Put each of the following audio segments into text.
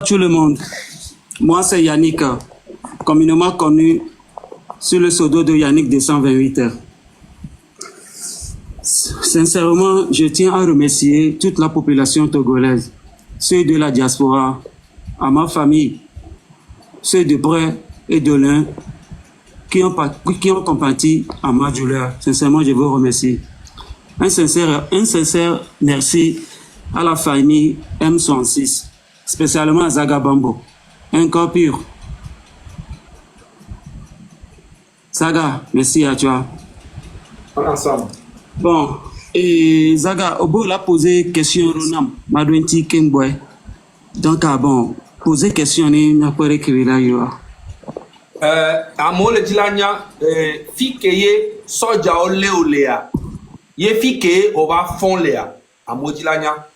Tout le monde, moi c'est Yannick, communément connu sur le pseudo de Yannick des 128 heures. Sincèrement, je tiens à remercier toute la population togolaise, ceux de la diaspora, à ma famille, ceux de près et de loin qui ont compati à ma douleur. Sincèrement, je vous remercie. Un sincère merci à la famille M66. Spécialement à Zaga Bambo, un corps pur. Zaga, merci à toi. Ensemble. Bon, et Zaga, Obo l'a posé question Ronam, Madouenti Kemboy. Donc, bon, poser question, n'a pas écrit là, Amo le dilanya, fikeye soja ole olea. Ye fikeye ova fon lea. Amo dilanya.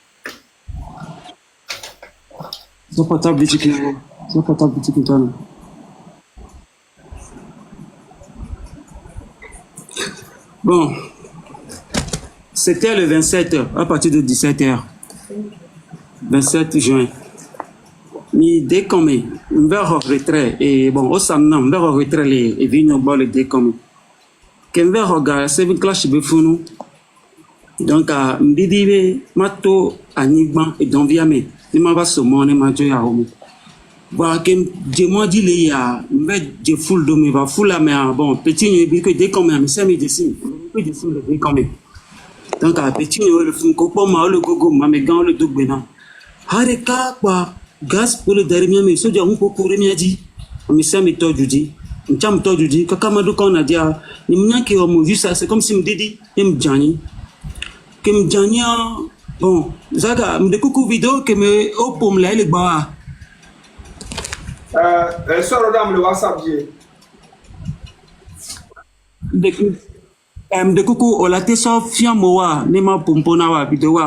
Bon, c'était le 27, à partir de 17h. 27 juin. Ni décommé, vers retrait, et bon, au samedi, vers retrait, les vignes au le décommé. Qu'un vers regard, c'est une clash de founou. Donc, à Mbidi, Mato, Anigban et Donviame. Il m'a pas sommé, il m'a dit à Homo. Voilà, que je m'en dis, il y a, je foule de mes va foule la mer. Bon, petit, il y a que des communs, mais c'est mes dessins. Il y a des communs. Donc, à petit, il y a le fou, le gogo, mais gants, le double. Hareka, quoi, gaz pour le dernier, mais ce diable, on peut courir, dit. Mais c'est mes torts du dit. Un cham torts du dit. Kakamado, quand on a dit, il n'y a qui ont vu ça, c'est comme si me dit, il me dit, que me dit, bon, Zaga, me découpe vidéo que me au pomme là, les bas. Sors le WhatsApp. De coucou, on l'a été sorti à moi, nema pompona wa vidéo,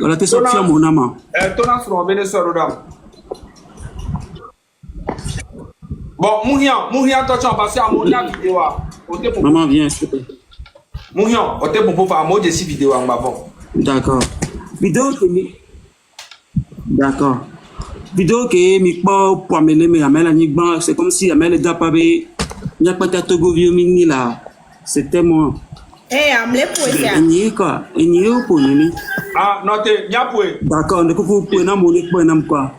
on l'a été sorti à mon amant. Tona sur un bénéficiaire d'âme. Bon, Mouhian, toi tu as passé à mon vidéo. Maman, viens, s'il te plaît. Mouhian, on t'est pour faire un mot de 6 vidéos en bas. D'accord. Vidéo que d'accord. Vidéo que mi pas pour amener mais amène la c'est comme si amène le dapabé n'y a pas de Togo vieux mini là. C'était moi. Eh, amène pour ça. Ni quoi? Ni au pour ni. Ah, noté, n'y a pour. D'accord, ne coucou pour na mon pour na quoi?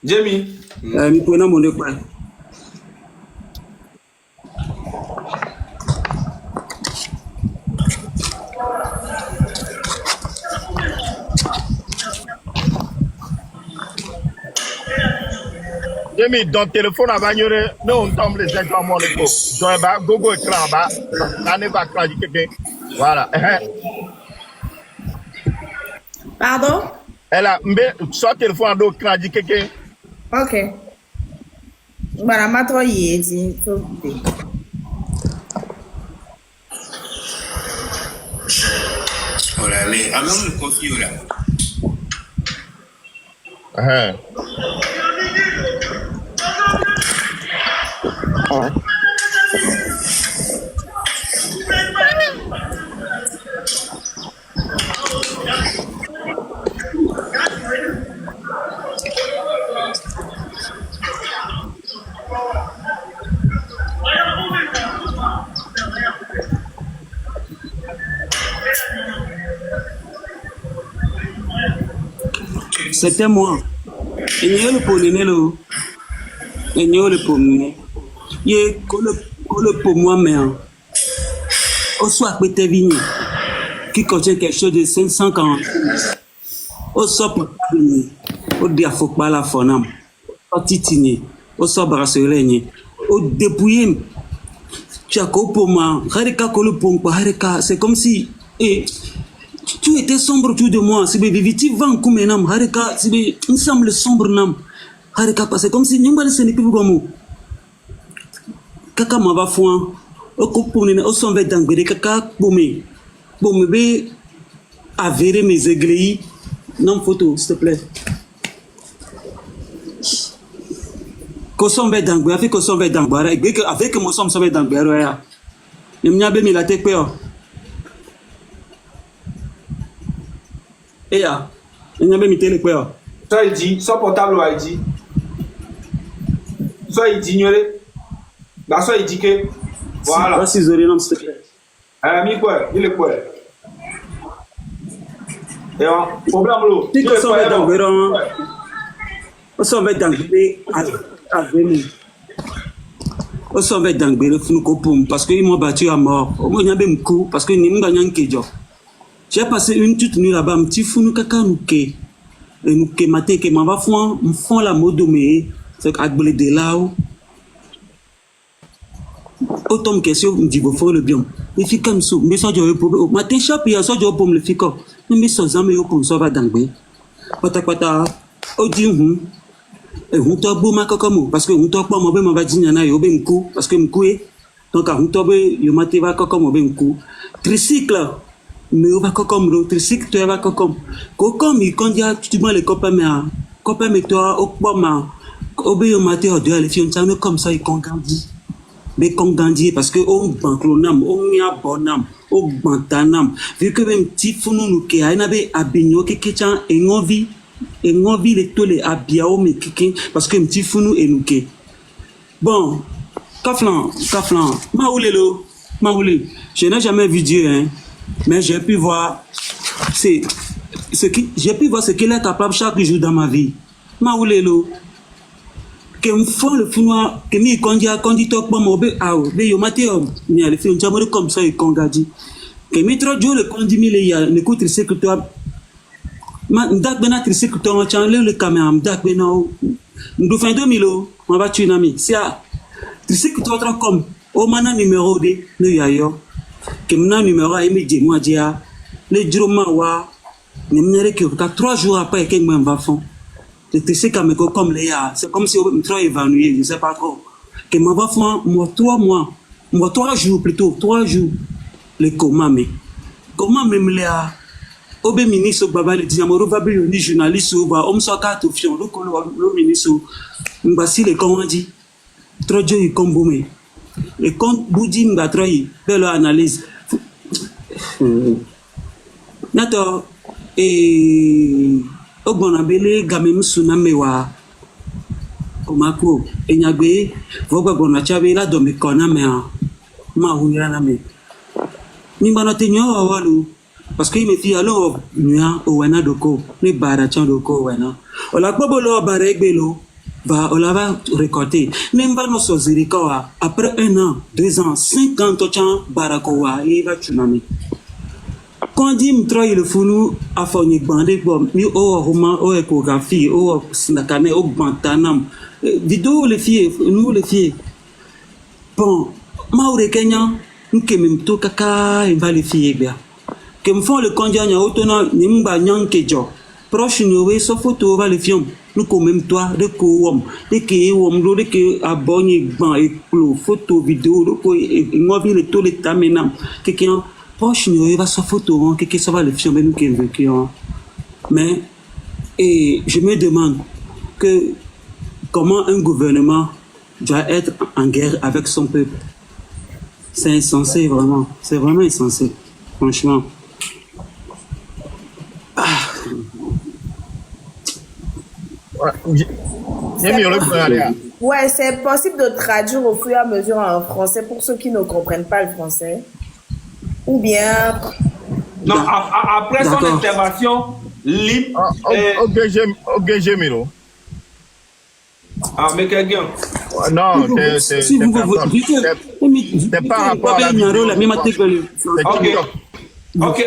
Jamie. Mi pour na mon quoi? J'ai mis dans le téléphone à bagnoler, nous on tombe les écrans mon écho. J'aurais pas gogo écran en bas, on n'est pas clair quelqu'un. Voilà. Pardon? Elle a soit téléphone à dos écran dit quelqu'un. Ok. Voilà, ma toi y est, Oh là là, alors le coffee là. C'était moi. Et n'y a le polonais et n'y a le polonais. Il y a le pour moi mais au soit pété vigné qui contient quelque chose de 540. Au soit pour vigné. Au diafo pas la fonam. Au titinier. Au soit brasserie. Au dépouillé. Tu as pour moi. Harika kolo pour moi. Harika c'est comme si tu étais sombre autour de moi. Si viviti vent comme un homme, Harika, si il semble sombre nam. Harika parce que comme si n'y a pas de scène plus comme kaka ma va foin. Au coup au son vêt d'anglais kaka boumé. Boumé be avérer mes aiguilles. Non photo s'il te plaît. Qu'on son vêt d'anglais, avec qu'on son vêt d'anglais, avec mon son vêt d'anglais. Il m'y a bien mis la tête peur. Et il y a même mis le quoi? Ça il dit, son portable a dit. Sois ignoré. La sois éduqué. Voilà. Va s'isoler, non, s'il te plaît. Mi quoi? Il est quoi? Et problème l'eau. Si que ça va dans le on va dans le on va dans le parce qu'ils m'ont battu à mort. Au moins, il y a un coup parce que nous gagnons que j'ai passé une toute nuit là-bas, un petit fou nous caca nous que nous que matin que m'en va font la mode mais c'est à blé de là où autant question me dit vous faut le bien. Les filles comme ça, mais ça j'ai problème. Matin chape il y a ça j'ai pour me le faire. Mais ça jamais au pour ça va dans le pata au dit et on t'a beau ma comme parce que on t'a pas moi va dire na yo ben coup parce que m'cou donc on t'a be yo maté va comme ben coup tricycle mais on va comme le tricycle tu va comme il quand tu vois les copains mais toi au pas ma au be yo maté au deux les filles on comme ça ils grandit mais qu'on grandit parce que on banclonam on y a bonam on bantanam vu que même petit fou nous qui a na be abigno qui tient et envie et on vit les tolés à biao mais qui parce que un petit fou nous et nous qui bon kaflan maoulé je n'ai jamais vu Dieu hein mais j'ai pu voir ce qu'il est capable chaque jour dans ma vie maoulé lo que me font le fou noir que mi quand top pas mo be ao be yo matéo ni ale fait un chambre comme ça et congadi que mi trop jo le condi mi le ya ne coûte c'est que toi ndak bena tricycle to chan le caméra ndak bena ndo fin 2000 on va tuer nami si a tricycle to comme au mana numéro de le yayo que mena numéro a immédiat moi dia le droma wa ne menere que 3 jours après que moi va fond le tricycle me comme les ya c'est comme si on trop évanoui je sais pas trop que moi va fond moi 3 jours plutôt 3 jours le comment même là obe ministre baba le diamoro va bien ni journaliste ou ba homme so ka to fion le ministre mbasi le comment dit trojo y kombome et quand boudi mba troyi belle analyse nato ogbona bele gamem suname wa komako enyagbe vogba gbona chabe la do me kona me ma huira na me ni bana te nyo walu parce que me fi alors nya o wana doko ni bara chan doko wana o la gbolo bara egbelo va on la va récolter même pas nos sozirika après 1 an 2 ans 5 ans to chan barakowa et va tsunami quand dit me travaille le funu a foni bandé bom mi o roman o échographie o snakane o bantanam vidéo les filles nous les filles bon maure kenya nke même to kaka et va les filles bien que me font le conduire en autonome nimba nyankejo proche nous so photo va les filles nous comme même toi de ko de que wom de que abonné ban et photo vidéo de ko ngovi le to le tamenam que proche nous va so photo que ça va les filles nous qui vécu mais et je me demande que comment un gouvernement doit être en guerre avec son peuple. C'est insensé vraiment, c'est vraiment insensé franchement. Ouais, c'est possible de traduire au fur et à mesure en français pour ceux qui ne comprennent pas le français. Ou bien... Non, après son intervention, libre... Ah, mais quelqu'un... Non, c'est par rapport à la... Ok,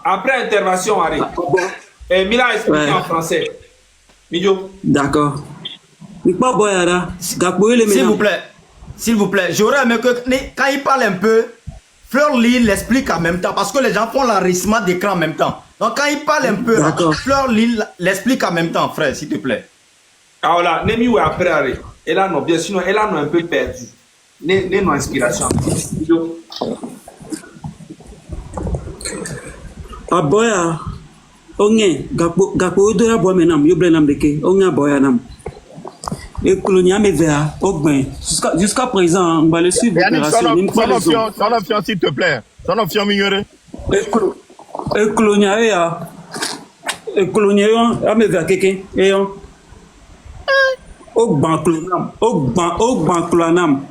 après intervention, Harry. Et Mila explique en français. Midio. D'accord. S'il vous plaît, j'aurais aimé que quand il parle un peu, Fleur Lee l'explique en même temps parce que les gens font l'enregistrement d'écran en même temps. Donc quand il parle un peu, Fleur Lee l'explique en même temps, frère, s'il te plaît. Ah voilà, Nemi ou après Harry. Et là non, bien sinon, elle a un peu perdu. N'est non inspiration. Aboya, onge gapo odora bois menam yoblenam deke onge boya nam. Et colonia me vea ogben jusqu'à présent on va le suivre opération. Son option s'il te plaît. Son option mignonne. Et colonia ya colonial, à me faire quelqu'un, et on. Au banc clonam,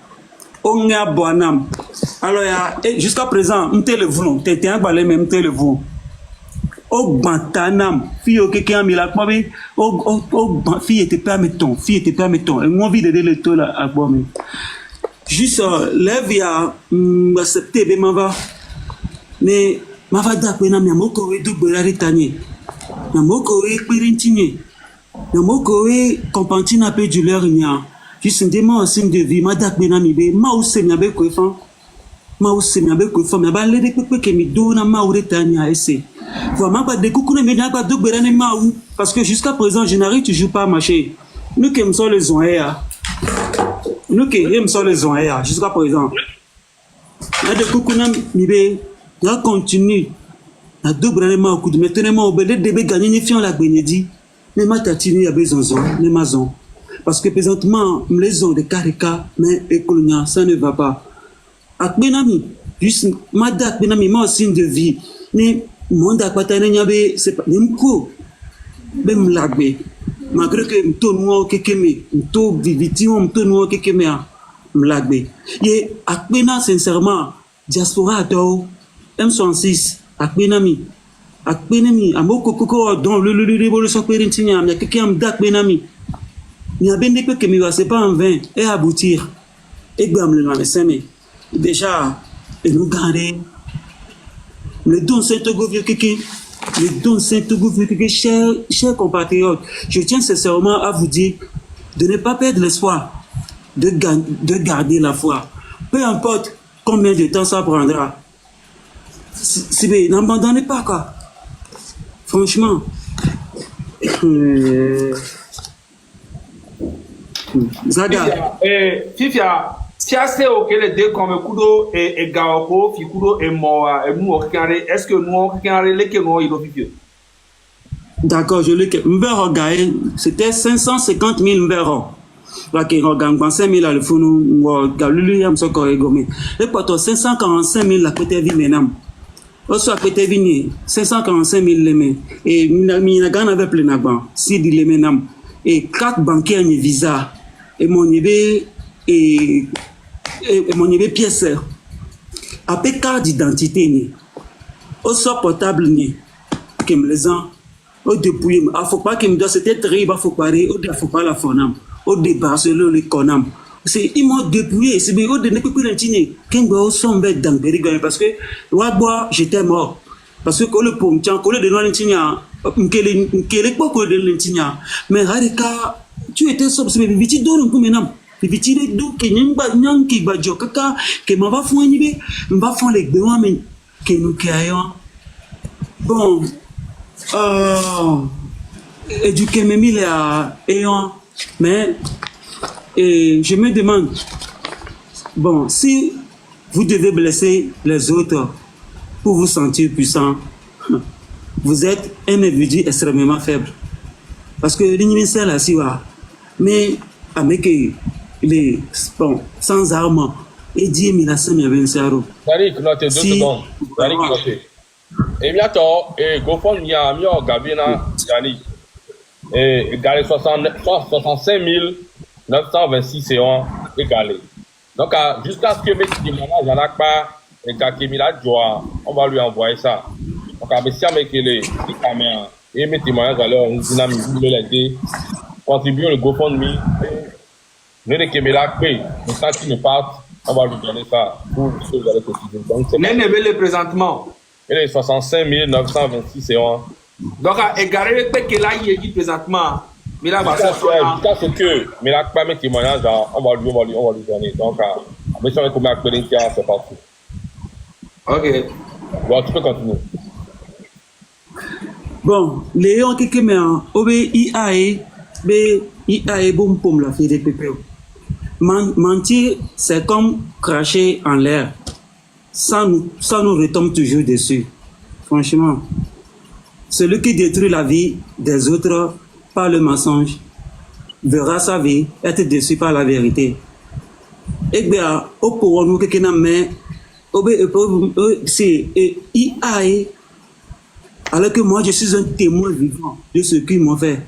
au nia boanam. Alors, jusqu'à présent, on téléphone, t'es un balai même téléphone. Au bantanam, fille au quelqu'un mis la pomme, au fille était pas metton, et moi, envie d'aider le taux là à boire. Juste, lève, il a accepté, mais mais ma va d'appeler, mais mon corps est double la rétanie. Mon corps est périntiné. Le mot que compantine un peu du leur nia, juste un démon en signe de vie, ma dak benamibe, ma ou se miabe kwefan, mais bah les découpes que mi donne ma ou retania essayer. Vraiment pas de coucou mais n'a pas de berane ma ou, parce que jusqu'à présent je n'arrive toujours pas à marcher. Nous qui sommes les oeillères, jusqu'à présent. La de coucou n'a mi be, la continue, la deux berane ma ou, maintenant au belé de gagner ni fion la bénédit. Mais ma tatine a besoin de maison. Parce que présentement, les ont des caricats, mais écolonia, ça ne va pas. Ak benami, juste, ma dak benami, ma signe de vie. Mais, mon dak patane nyabe, c'est pas, n'imko. Ben m'lagbe. Malgré que m'to noua kekeme, m'to viviti, m'to noua kekeme, m'lagbe. Ye, ak bena, sincèrement, diaspora ato, M66, ak benami. Ak benami amoko koko dans le révolution périntinia mais quelqu'un am dak benami ni a ben de que mi va c'est pas en vain et aboutir et gam le na seme déjà et nous garder le don Saint-Togo quelqu'un le don Saint-Togo quelqu'un chers compatriotes, je tiens sincèrement à vous dire de ne pas perdre l'espoir, de garder la foi, peu importe combien de temps ça prendra. Si n'abandonnez pas quoi. Franchement, Zaga. Fifia, si assez ok les deux comme kudo et gaoko, fikudo et moa et nous okare, est-ce que nous okare les que nous il Fifia? D'accord, je l'ai que Mbero gaé, c'était 550 000 Mbero. Là qui regagne 5 000 à le fou nous galulu yam so corrigomé. Et pour toi 545 000 la côté vie menam. Aussi à côté vini 545 000 lemé et minagan avait plein d'agban si di lemé nam et 4 banquiers ni visa et mon yébé et mon yébé pièce après carte d'identité ni aussi portable ni que me les ans au dépouiller il faut pas que me doit c'était très il faut pas la fonam au débat selon le conam. C'est immo dépouillé, c'est bien au de ne plus rentiner qu'un gars sombre dans Bérigoyen parce que Wagbois j'étais mort parce que le pont tiens que le de l'entinia m'kele pas que de l'entinia mais harika tu étais sobre c'est vite donne comme maintenant vite de do que n'imba n'anki bajo kaka que m'a va fou nibe m'a font les besoins mais que nous créons bon éduquer mes mille ayant mais et je me demande, bon, si vous devez blesser les autres pour vous sentir puissant, vous êtes un individu extrêmement faible. Parce que l'universel là, si mais avec les, bon, sans armes, et 10 000 à 5 000 euros. Tariq, note 2 secondes. Tariq, note. Et bientôt, GoFund, il y a un million Gabina, Yannick. Et égalé 65 926 séances égalées. Donc, jusqu'à ce que mes témoignages n'en a pas, et qu'Akemila Joa, on va lui envoyer ça. Donc, si on met les caméras et mes témoignages, alors, on dynamise l'aider, contribuer le GoFundMe, nous les Kemila paye. Donc, quand il ne part, on va lui donner ça pour ce que vous allez continuer. Donc, c'est le présentement. Et les 65 926 séances. Donc, égarer le que là, il est présentement. Mais là, jusqu'à ce que, mais là, pas mes témoignages, on va lui donner. Donc, mais si on est comme un c'est parti. Ok. Bon, tu peux continuer. Bon, Léon, quelqu'un m'a IAE, bon, pour la fille des pépés. Mentir, c'est comme cracher en l'air. Ça nous retombe toujours dessus. Franchement, celui qui détruit la vie des autres par le mensonge verra sa vie être déçu par la vérité. Et bien, au pour nous, quelqu'un mais c'est IAE Alors que moi, je suis un témoin vivant de ce qu'ils m'ont fait.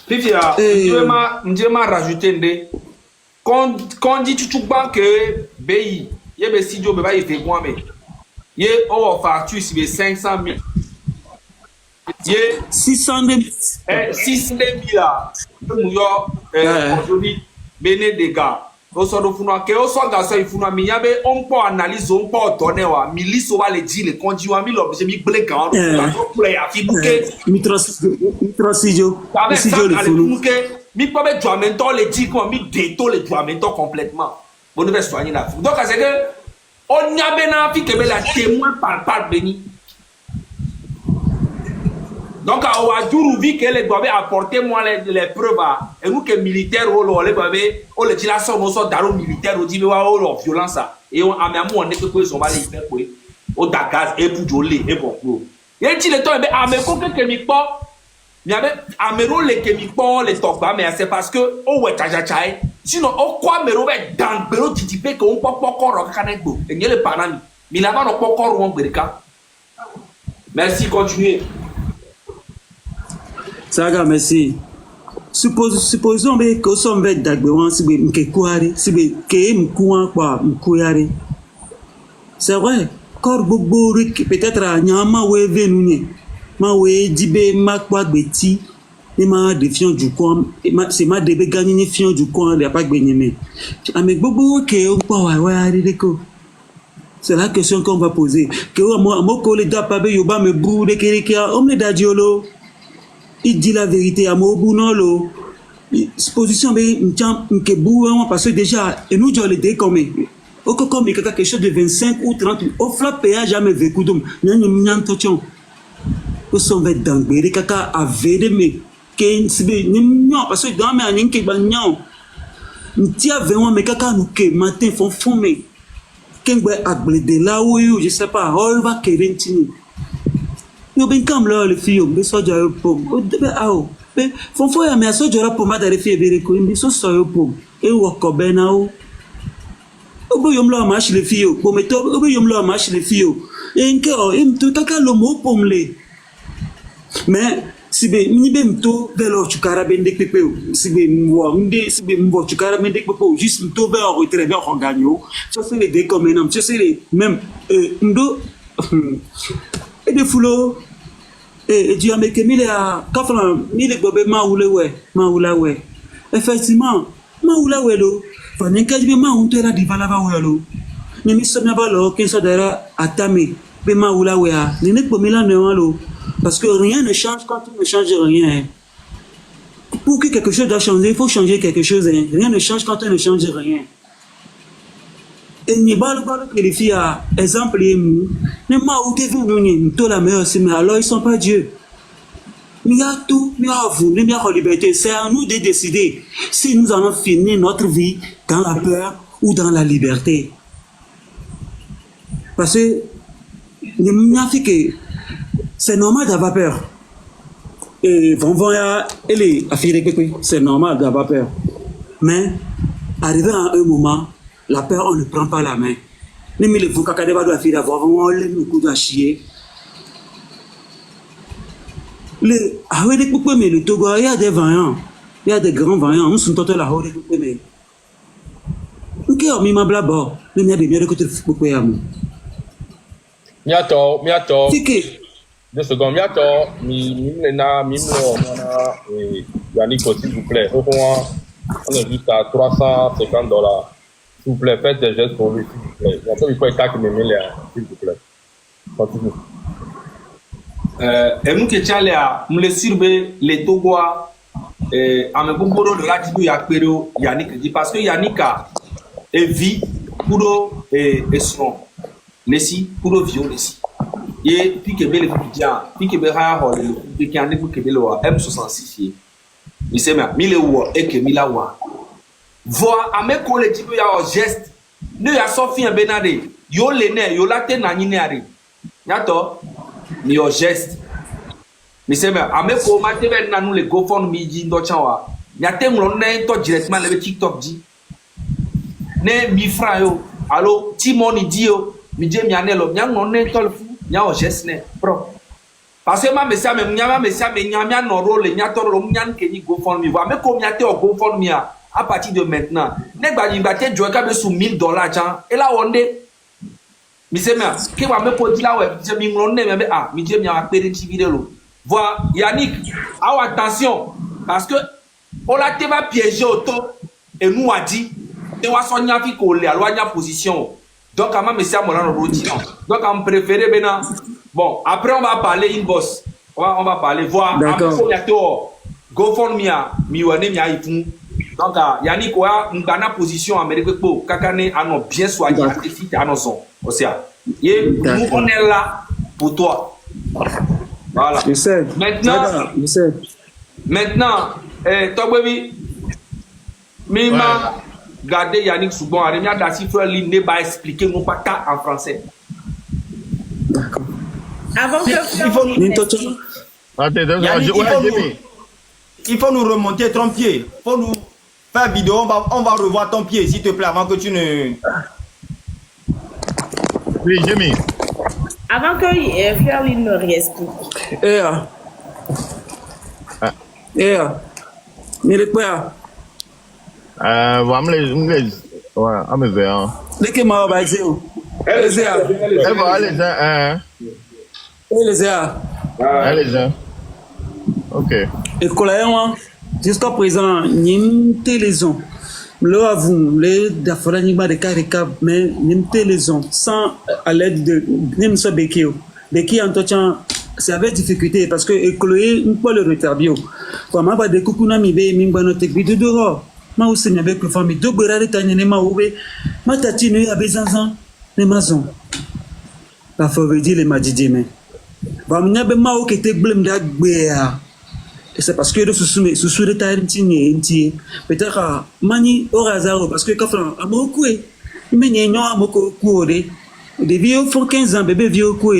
Fifia, je vais rajouter quand dit tu que BI, il y a des studios, mais il fait quoi, mais il y a facture sur 500 000. 600 000. 600 000 là. Aujourd'hui, béné des gars. Au sort de Funa, que au sort garçon, il faut mais y avait on peut analyser, on peut donner wa, milice va le dire, les conduits, mi l'objet, mi blé quand on play à Fibouke. Mitrosidio. Avec ça, mi peut mettre Joamento les dit quoi, mi déto les Joamento complètement. Bon, nous devons soigner la fou. Donc, c'est que, on y a bien un fille qui est la témoin par béni. Donc, à Ouadjourouvi, qu'elle doit apporter moi les preuves, et nous que militaires, on le dit là, on sort d'arôme militaire, on dit, on violence, et on a mis un mot, on est que quoi, on va les faire, on da gaz, et pour joler, et pour quoi. Et dit le temps, mais à mes coquins qui m'y pas, il y avait à mes rôles qui m'y pas, les tocs, mais c'est parce que, oh, ouais, tchaï, sinon, on croit, mais on va dans le bureau, tu dis qu'on peut pas encore reconnaître, et il y a les parents, mais là-bas, on peut encore reconnaître. Merci, continuez. Saga, merci. Supposons que son vet d'agbewan si be mkekuari, si be ke mkouan kwa mkouyari. C'est vrai, kor bobo peut-être à nyama we venunye, ma we dibe ma kwa beti, et ma défiant du coin, c'est ma debe gagné fiant du coin, il n'y a pas de benyeme. Avec bobo ke on kwa wa ariko. C'est la question qu'on va poser. Que moi collègue d'apabe yoba me brou de kerekia, on me dadiolo. Il dit la vérité à mon bounolo. Position parce que déjà, et nous disons les décommés. Au comme il y a quelque chose de 25 ou 30, au flap péage jamais vécu d'homme. Nous n'avons pas de nous sommes dans le caca à védémer. Parce que dans mes années, nous avons vraiment mes caca nous que matin font fumer. Quand on a de là où je sais pas, on va kérir. Yo ben kam là le fille be soja yo pom o debe ao be fonfo ya me soja ra pom ada le fille be ko mbi so so yo pom e wo ko be na o obo yom la ma le fille o pom to obo yom la ma le fille o en ke o im to kaka lo mo pom le mais si be ni be mto be lo chukara be ndek pepe o si be mwo nde si be mwo chukara be ndek pepe o juste mto be o retrait be o gagno ça c'est les deux comme non ça c'est les même ndo et de foulot et tu as mis que mille à kafla mille bobé maoula ouais effectivement maoula ouais lo pendant que je ma honte la divala va ouais lo mais mi sommes pas là qu'un ça dera atame be maoula ouais ne ne pas mélanger lo parce que rien ne change quand on ne change rien. Pour que quelque chose doit changer, il faut changer quelque chose. Rien ne change quand on ne change rien. Et ni balle que les filles à exemple ne m'a où t'es venu tout la meilleure mais alors ils sont pas Dieu. Il y a tout, il y a vous, il y a la liberté. C'est à nous de décider si nous allons finir notre vie dans la peur ou dans la liberté. Parce que c'est normal d'avoir peur. Et c'est normal d'avoir peur. Mais arrivé à un moment, la peur, on ne prend pas la main. Les mille vous caca doit faire avoir vraiment les coups à chier. Le Togo, il y a des vaillants, il y a des grands vaillants. On sont tous là, mais ok, on m'a blabla. Mais il y a des biens de côté de Foucault. Miato. 2 secondes, Miato. Yannick, s'il vous plaît. On est juste à $350. S'il vous plaît, faites des gestes pour lui, s'il vous plaît. Il faut écarter mes mails, s'il vous plaît. Continue. Et nous qui sommes là, nous les suivons, les Togois, à mes beaucoup de la Tibou Yakpero, Yannick dit, parce que Yannick a vie pour le son. Lessi, pour le viol, Lessi. Et puis que belle étudiant, puis que belle hard, puis qu'il y a des que belle M66. Il sait même, 1000 euros et que 1000 euros. Voir à mes collègues, il y a un geste. Nous, il y a Sophie et Benade. Yo l'ene, yo la te naninari. Yato, ni un geste. Mais c'est même, à mes collègues, il y a nous les GoFundMe midi d'Ochawa. Il y a des gens qui directement le TikTok dit. Ne mi fra yo, allo, Timon dit yo. Mi je mi anelo, nyang non ne tol fu, nya o geste ne, pro. Parce que ma mesia me nyama mesia me nyama no rôle nya toro mnyan ke ni GoFundMe va me ko miate o GoFundMe à partir de maintenant ne gba ni gba te joe ka be sous $1000 jan et là on est mi se me ke wa me po di la we je mi ngron ne me ah mi je mi a pere ti vidéo voilà Yannick attention parce que on la te va piéger auto et nous a dit te wa so nya fi ko le alo nya position donc à ma mesia mo la no roti donc on préféré maintenant. Bon, après on va parler inbox. On va parler voir. D'accord. GoFundMe miwane mi aifun. Donc Yannick wa ngana position Amérique po kakane ano bien soigné artifice anoson. Osia. Et nous on est là pour toi. Voilà. Je sais. Maintenant, Togbebi Mima garder Yannick Soubon, Aremia Dassi frère Line ne va expliquer non pas en français. D'accord. Avant que il faut nous remonter ton pied. Il faut nous faire vidéo. On va revoir ton pied, s'il te plaît, avant que tu ne... Oui, Jimmy. Avant que Fleur me réexplique. Mais le quoi? Voilà, à me voir. Dès que ma va dire. Ok. Et jusqu'à présent, il y a une télévision. Le avou, les d'affaires de caractère, mais une télévision sans à l'aide de n'importe Bekio. Beki en tout temps, c'est avec difficulté parce que écoloyer une fois le retard bio. Pour moi, pas de coucou mi be mi bano te bidu dehors. Ma aussi n'y avait que famille deux berare tanyene ma oube. Ma tatine a bezanzan les maisons. La faveur dit les madidime. Va m'nya be ma o kete blem da gbea. Et c'est parce que le sous de taille inti peut-être mani au hasard parce que quand on a beaucoup mais n'y a beaucoup de des vieux font 15 ans bébé vieux quoi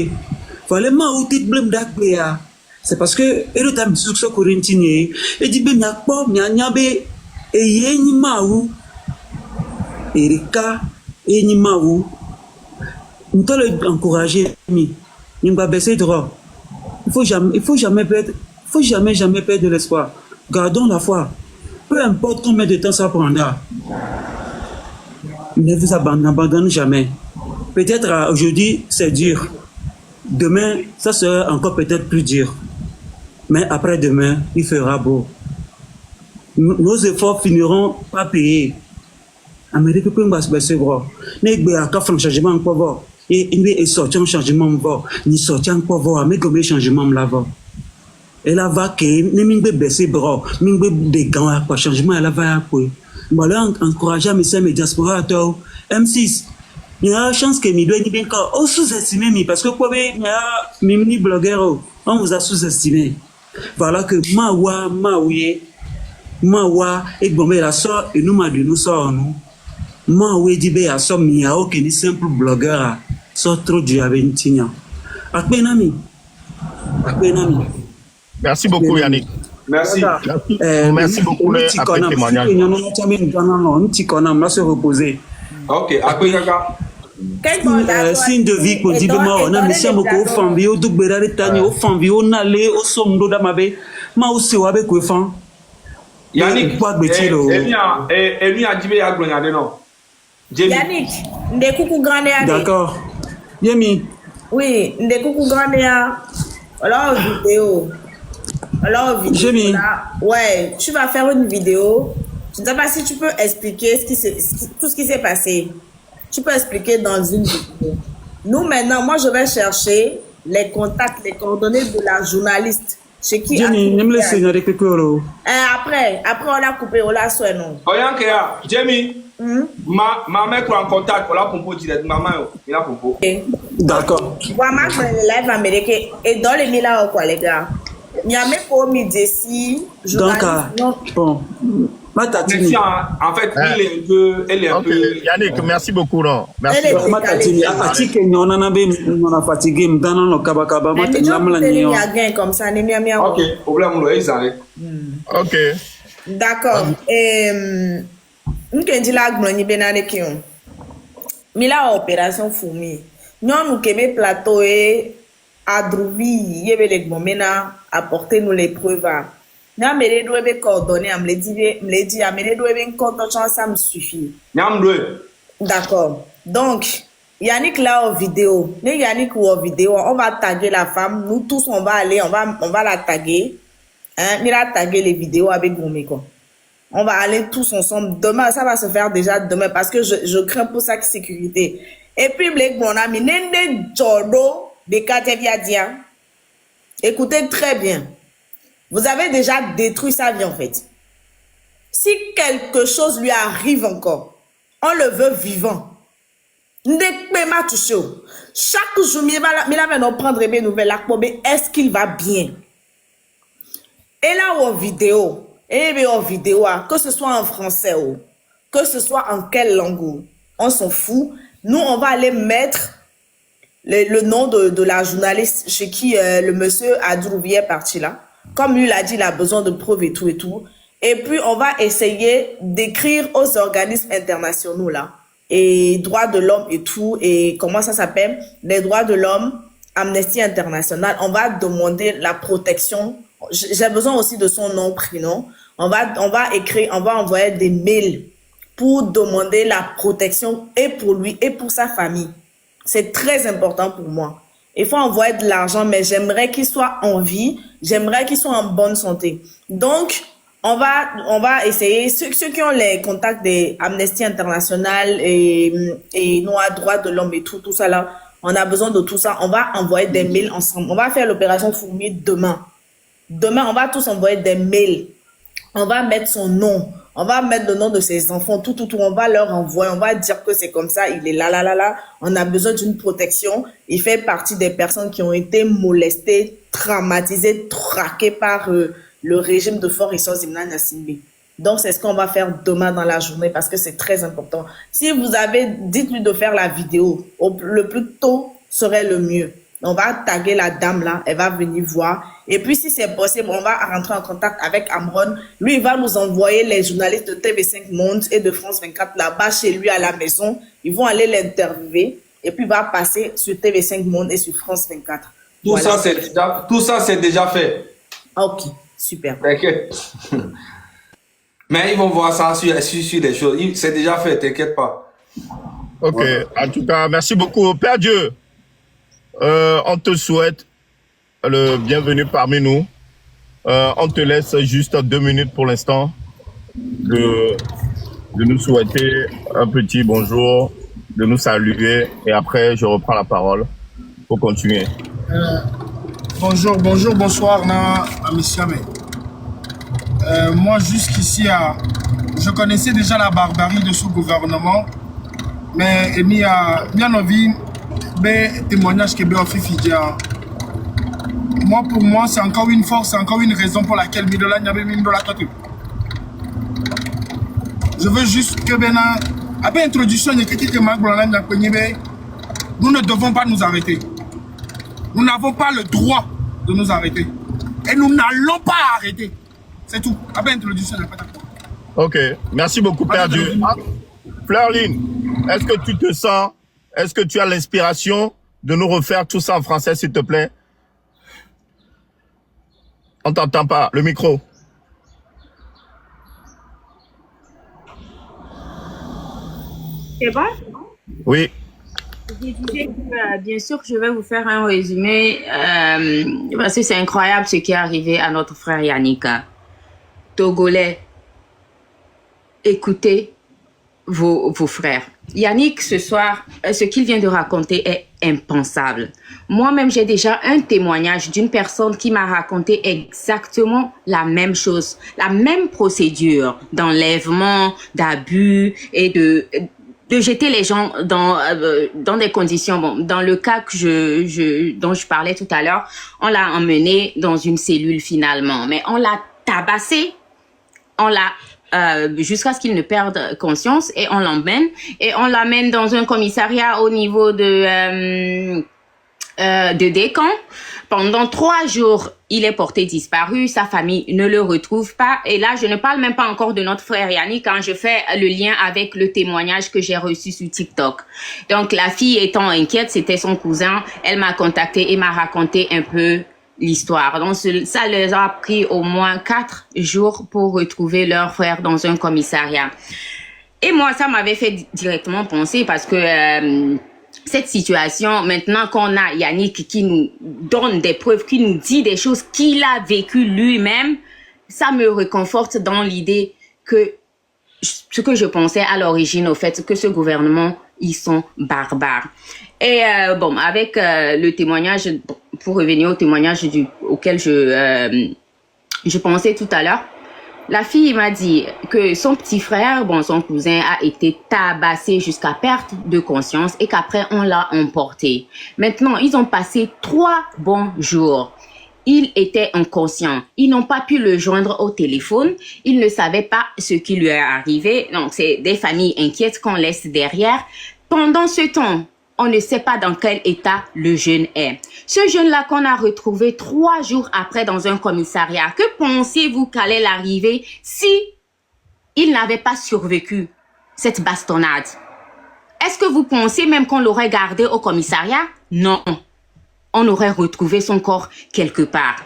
fallait ma ou tit blem da gbea. C'est parce que et le temps sous ce corinthier et dit ben nya po nya be et yeni ma ou Erika et ni ma ou nous t'allons encourager mi ni va baisser droit. Il faut jamais perdre l'espoir. Gardons la foi. Peu importe combien de temps ça prendra. Ne vous abandonnez jamais. Peut-être aujourd'hui c'est dur. Demain, ça sera encore peut-être plus dur. Mais après-demain, il fera beau. Nos efforts finiront par payer. Amérique peut me baisser gros. N'est-ce pas qu'un changement encore voir. Et il sortir un changement voir. Ni sortir encore voir. Mais comme changement là-bas. Elle a va que ni mingbe baisser bras, mingbe des gants pour changement elle va pour. Voilà encourager mes diaspora toi M6. Il y a chance que mi doit ni bien quand on sous-estimer mi parce que quoi il y a mini blogueur on vous a sous-estimé. Voilà que mawa et bon la sort et nous m'a dit nous sort nous. Mawa dit be a sort mi a aucun simple blogueur sort trop du aventina. Akbenami. Merci beaucoup, Yannick. Merci. Merci beaucoup pour le témoignage. On va se reposer. Ok, après Kaka. Signe de vie qu'on dit on a mis beaucoup famille au double tani au famille au nalé au somdo d'amabe ma aussi au avec fan. Yannick, Emi a dit à Glonyade non. Yannick, des coucou grandé. D'accord. Yemi. Oui, des coucou grandé. Alors vidéo. Là, ouais, tu vas faire une vidéo. Je ne sais pas si tu peux expliquer tout ce qui s'est passé. Tu peux expliquer dans une vidéo. Nous, maintenant, moi, je vais chercher les contacts, les coordonnées de la journaliste. Chez qui Jenny, n'aime le Seigneur avec le coro. Après, on l'a coupé, on l'a soigné, non. Oyankea, Jamie, ma mère est en contact, on l'a pompo direct. Maman, il a pompo. D'accord. Voilà, le live américain. Et dans les là quoi, les gars? Il y a même pas mis d'ici. Donc, bon. En fait, elle est un peu. Yannick, merci beaucoup. Non. Merci. Comme ça, ok, problème, ok. D'accord. Nous qui dit la glonie benane qui ont. Mais la opération fourmi. Nous nous keme plateau et Adrouvi, yebele gmomena, apportez-nous les preuves. N'a méré doit coordonner, me dit, à méré doit coordonner, ça me suffit. D'accord. Donc, Yannick là en vidéo, mais Yannick ou en vidéo, on va taguer la femme, nous tous on va aller, on va la taguer, hein, il va taguer les vidéos avec Gomeko. On va aller tous ensemble. Demain, ça va se faire déjà demain parce que je crains pour sa sécurité. Et puis, mon ami, Nende Jordo de Kateviadia. Écoutez très bien. Vous avez déjà détruit sa vie, en fait. Si quelque chose lui arrive encore, on le veut vivant. Chaque jour, il va nous prendre des nouvelles. Est-ce qu'il va bien? Et là, en vidéo, que ce soit en français ou que ce soit en quelle langue, on s'en fout. Nous, on va aller mettre le nom de la journaliste chez qui le monsieur Adrouvi est parti là. Comme lui l'a dit, il a besoin de preuves et tout et tout. Et puis, on va essayer d'écrire aux organismes internationaux là. Et droits de l'homme et tout. Et comment ça s'appelle? Les droits de l'homme, Amnesty International. On va demander la protection. J'ai besoin aussi de son nom, prénom. On va écrire, on va envoyer des mails pour demander la protection et pour lui et pour sa famille. C'est très important pour moi. Il faut envoyer de l'argent, mais j'aimerais qu'il soit en vie. J'aimerais qu'il soit en bonne santé. Donc, on va essayer, ceux qui ont les contacts des Amnesty International et Noir droits de l'homme et tout ça là, on a besoin de tout ça. On va envoyer des mails ensemble. On va faire l'opération Fourmi demain. Demain, on va tous envoyer des mails. On va mettre son nom. On va mettre le nom de ses enfants. Tout. On va leur envoyer. On va dire que c'est comme ça. Il est là. On a besoin d'une protection. Il fait partie des personnes qui ont été molestées, traumatisées, traquées par le régime de Fort Issou-Zimna Nassimbe. Donc, c'est ce qu'on va faire demain dans la journée parce que c'est très important. Si vous avez, dites-lui de faire la vidéo. Le plus tôt serait le mieux. On va taguer la dame là, elle va venir voir. Et puis, si c'est possible, on va rentrer en contact avec Amron. Lui, il va nous envoyer les journalistes de TV5 Monde et de France 24 là-bas chez lui à la maison. Ils vont aller l'interviewer. Et puis, il va passer sur TV5 Monde et sur France 24. Tout ça, c'est déjà fait. Ok, super. T'inquiète. Mais ils vont voir ça sur les choses. C'est déjà fait, t'inquiète pas. Ok, en tout cas, merci beaucoup. Père Dieu, on te souhaite le bienvenu parmi nous. On te laisse juste 2 minutes pour l'instant de nous souhaiter un petit bonjour, de nous saluer et après je reprends la parole pour continuer. Bonjour, bonsoir, Amissiame. Moi, jusqu'ici, je connaissais déjà la barbarie de ce gouvernement, mais il y a bien envie de témoignages que Béofi Fidja. Moi, pour moi, c'est encore une force, c'est encore une raison pour laquelle Midola n'y avait Midola Tatu. Je veux juste que Bena, après introduction, nous ne devons pas nous arrêter. Nous n'avons pas le droit de nous arrêter. Et nous n'allons pas arrêter. C'est tout. Après introduction, n'a pas d'accord. Ok, merci beaucoup, Père Dieu. Fleurline, est-ce que tu te sens, est-ce que tu as l'inspiration de nous refaire tout ça en français, s'il te plaît? On t'entend pas, le micro. C'est bon? Oui. Je disais que, bien sûr que je vais vous faire un résumé parce que c'est incroyable ce qui est arrivé à notre frère Yannick. Togolais, écoutez vos frères. Yannick, ce soir, ce qu'il vient de raconter est impensable. Moi-même, j'ai déjà un témoignage d'une personne qui m'a raconté exactement la même chose, la même procédure d'enlèvement, d'abus et de jeter les gens dans des conditions. Bon, dans le cas que dont je parlais tout à l'heure, on l'a emmené dans une cellule finalement, mais on l'a tabassé, on l'a jusqu'à ce qu'il ne perde conscience et on l'emmène dans un commissariat au niveau de de Descamps. Pendant 3 jours, il est porté disparu. Sa famille ne le retrouve pas. Et là, je ne parle même pas encore de notre frère Yannick quand je fais le lien avec le témoignage que j'ai reçu sur TikTok. Donc, la fille étant inquiète, c'était son cousin. Elle m'a contacté et m'a raconté un peu l'histoire. Donc, ça leur a pris au moins 4 jours pour retrouver leur frère dans un commissariat. Et moi, ça m'avait fait directement penser parce que cette situation, maintenant qu'on a Yannick qui nous donne des preuves, qui nous dit des choses qu'il a vécues lui-même, ça me réconforte dans l'idée que ce que je pensais à l'origine, au fait, que ce gouvernement, ils sont barbares. Et bon, avec le témoignage, pour revenir au témoignage auquel je pensais tout à l'heure, la fille m'a dit que son petit frère, bon, son cousin a été tabassé jusqu'à perte de conscience et qu'après on l'a emporté. Maintenant, ils ont passé 3 bons jours. Il était inconscient. Ils n'ont pas pu le joindre au téléphone. Ils ne savaient pas ce qui lui est arrivé. Donc, c'est des familles inquiètes qu'on laisse derrière. Pendant ce temps, on ne sait pas dans quel état le jeune est. Ce jeune-là qu'on a retrouvé 3 jours après dans un commissariat, que pensez-vous qu'allait l'arriver si il n'avait pas survécu cette bastonnade? Est-ce que vous pensez même qu'on l'aurait gardé au commissariat? Non. On aurait retrouvé son corps quelque part.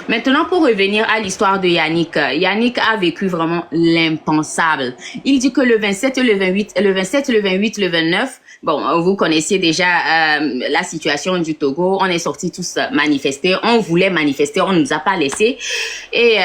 Maintenant, pour revenir à l'histoire de Yannick, Yannick a vécu vraiment l'impensable. Il dit que le 27, le 28, le 29, bon, vous connaissiez déjà la situation du Togo. On est sortis tous manifester. On voulait manifester, on ne nous a pas laissé. Et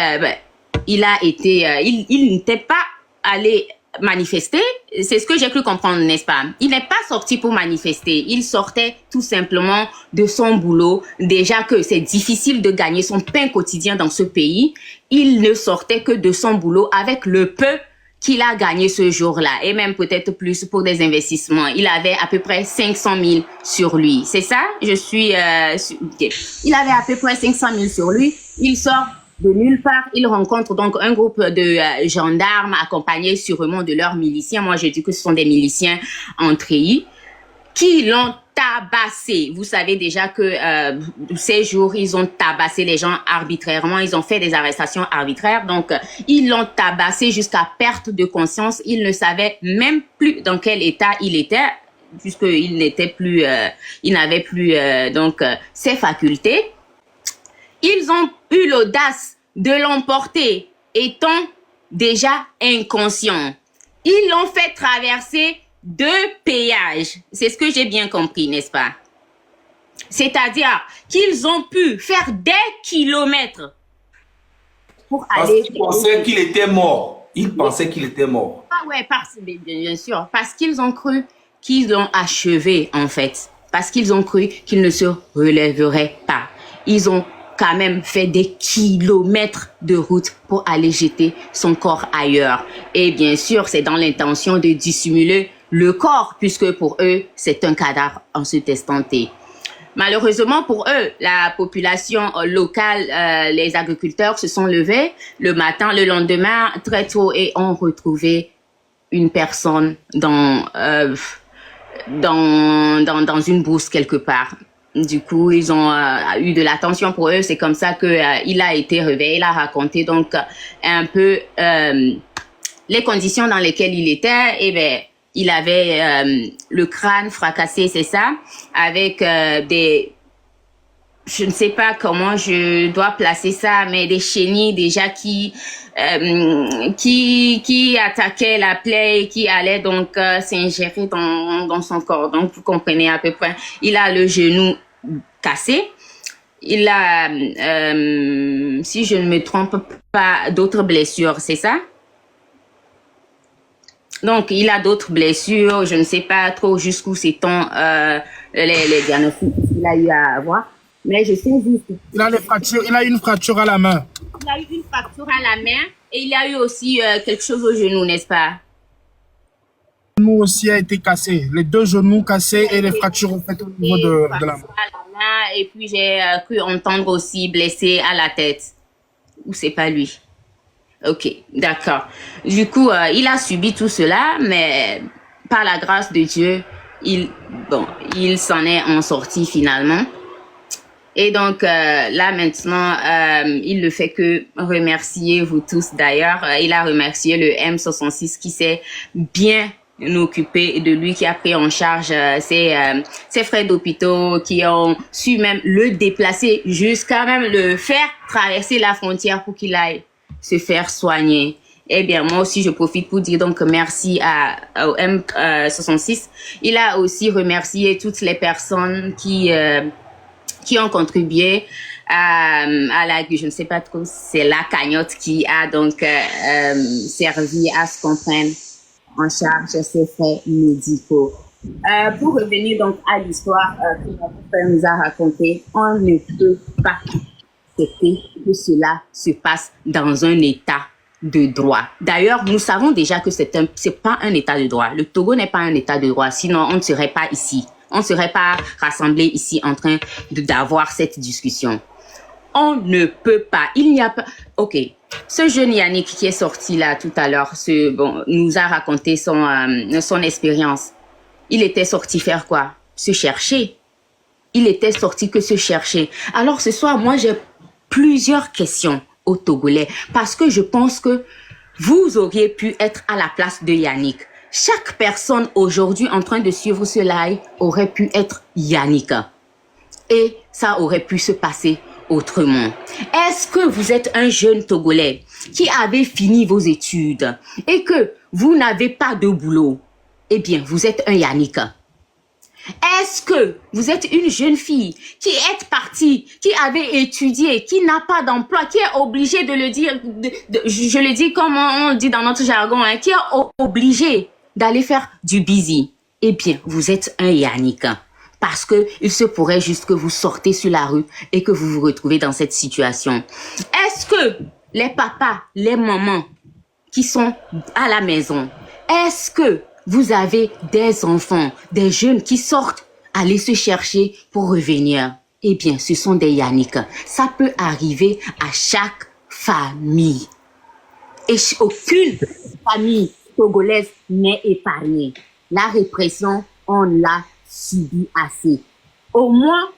il a été, il n'était pas allé manifester. C'est ce que j'ai cru comprendre, n'est-ce pas? Il n'est pas sorti pour manifester. Il sortait tout simplement de son boulot. Déjà que c'est difficile de gagner son pain quotidien dans ce pays. Il ne sortait que de son boulot avec le peu qu'il a gagné ce jour-là. Et même peut-être plus pour des investissements. Il avait à peu près 500 000 sur lui. C'est ça? Je suis... Il avait à peu près 500 000 sur lui. Il sort de nulle part. Il rencontre donc un groupe de gendarmes accompagnés sûrement de leurs miliciens. Moi, je dis que ce sont des miliciens en treillis qui l'ont tabassé. Vous savez déjà que ces jours, ils ont tabassé les gens arbitrairement. Ils ont fait des arrestations arbitraires. Donc, ils l'ont tabassé jusqu'à perte de conscience. Il ne savait même plus dans quel état il était, puisqu'il n'était plus, il n'avait plus donc ses facultés. Ils ont eu l'audace de l'emporter, étant déjà inconscient. Ils l'ont fait traverser 2 péages. C'est ce que j'ai bien compris, n'est-ce pas? C'est-à-dire qu'ils ont pu faire des kilomètres pour aller... Parce qu'ils pensaient qu'il était mort. Ils pensaient qu'il était mort. Ah ouais, bien sûr. Parce qu'ils ont cru qu'ils l'ont achevé, en fait. Parce qu'ils ont cru qu'il ne se relèverait pas. Ils ont quand même fait des kilomètres de route pour aller jeter son corps ailleurs. Et bien sûr, c'est dans l'intention de dissimuler le corps, puisque pour eux, c'est un cadavre en cet instant T. Malheureusement pour eux, la population locale, les agriculteurs se sont levés le matin, le lendemain, très tôt, et ont retrouvé une personne dans une bourse quelque part. Du coup, ils ont eu de l'attention pour eux. C'est comme ça que il a été réveillé. Il a raconté donc un peu les conditions dans lesquelles il était. Et ben, il avait le crâne fracassé, c'est ça, avec des, je ne sais pas comment je dois placer ça, mais des chenilles déjà qui attaquaient la plaie et qui allaient donc s'ingérer dans son corps. Donc, vous comprenez à peu près. Il a le genou cassé. Il a, si je ne me trompe pas, d'autres blessures, c'est ça? Donc, il a d'autres blessures. Je ne sais pas trop jusqu'où s'étend les diagnostics qu'il a eu à avoir. Mais je sais juste. Il a des fractures, il a une fracture à la main. Il a eu une fracture à la main et il a eu aussi quelque chose au genou, n'est-ce pas? Le genou aussi a été cassé. Les 2 genoux cassés et les fractures faites au niveau de la main. Et puis j'ai cru entendre aussi blessé à la tête. Ou c'est pas lui? Ok, d'accord. Du coup, il a subi tout cela, mais par la grâce de Dieu, il s'en est en sorti finalement. Et donc là maintenant, il ne fait que remercier vous tous. D'ailleurs, il a remercié le M66 qui s'est bien occupé de lui, qui a pris en charge ses frais d'hôpital, qui ont su même le déplacer jusqu'à même le faire traverser la frontière pour qu'il aille se faire soigner. Eh bien, moi aussi, je profite pour dire donc merci au M66. Il a aussi remercié toutes les personnes qui ont contribué à la, je ne sais pas trop, c'est la cagnotte qui a donc servi à ce qu'on prenne en charge ces frais médicaux. Pour revenir donc à l'histoire que notre père nous a racontée, on ne peut pas accepter que cela se passe dans un état de droit. D'ailleurs, nous savons déjà que c'est pas un état de droit. Le Togo n'est pas un état de droit, sinon on ne serait pas ici. On ne serait pas rassemblés ici en train d'avoir cette discussion. On ne peut pas. Il n'y a pas. Ok. Ce jeune Yannick qui est sorti là tout à l'heure, nous a raconté son expérience. Il était sorti faire quoi? Se chercher. Il était sorti que se chercher. Alors ce soir, moi j'ai plusieurs questions aux Togolais parce que je pense que vous auriez pu être à la place de Yannick. Chaque personne aujourd'hui en train de suivre ce live aurait pu être Yannick. Et ça aurait pu se passer autrement. Est-ce que vous êtes un jeune Togolais qui avait fini vos études et que vous n'avez pas de boulot? Eh bien, vous êtes un Yannick. Est-ce que vous êtes une jeune fille qui est partie, qui avait étudié, qui n'a pas d'emploi, qui est obligée de le dire, je le dis comme on dit dans notre jargon, hein, qui est obligée d'aller faire du busy? Eh bien, vous êtes un Yannick. Parce que il se pourrait juste que vous sortez sur la rue et que vous vous retrouvez dans cette situation. Est-ce que les papas, les mamans qui sont à la maison, est-ce que vous avez des enfants, des jeunes qui sortent aller se chercher pour revenir? Eh bien, ce sont des Yannick. Ça peut arriver à chaque famille. Et aucune famille togolaise n'est épargnée. La répression, on l'a subi assez. Au moins,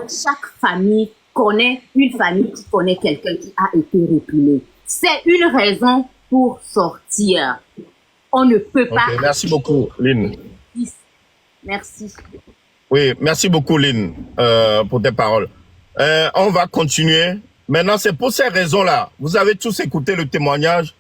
chaque famille connaît une famille qui connaît quelqu'un qui a été réprimé. C'est une raison pour sortir. On ne peut pas. Okay, merci beaucoup, Lynn. Merci. Oui, merci beaucoup, Lynn, pour tes paroles. On va continuer. Maintenant, c'est pour ces raisons-là. Vous avez tous écouté le témoignage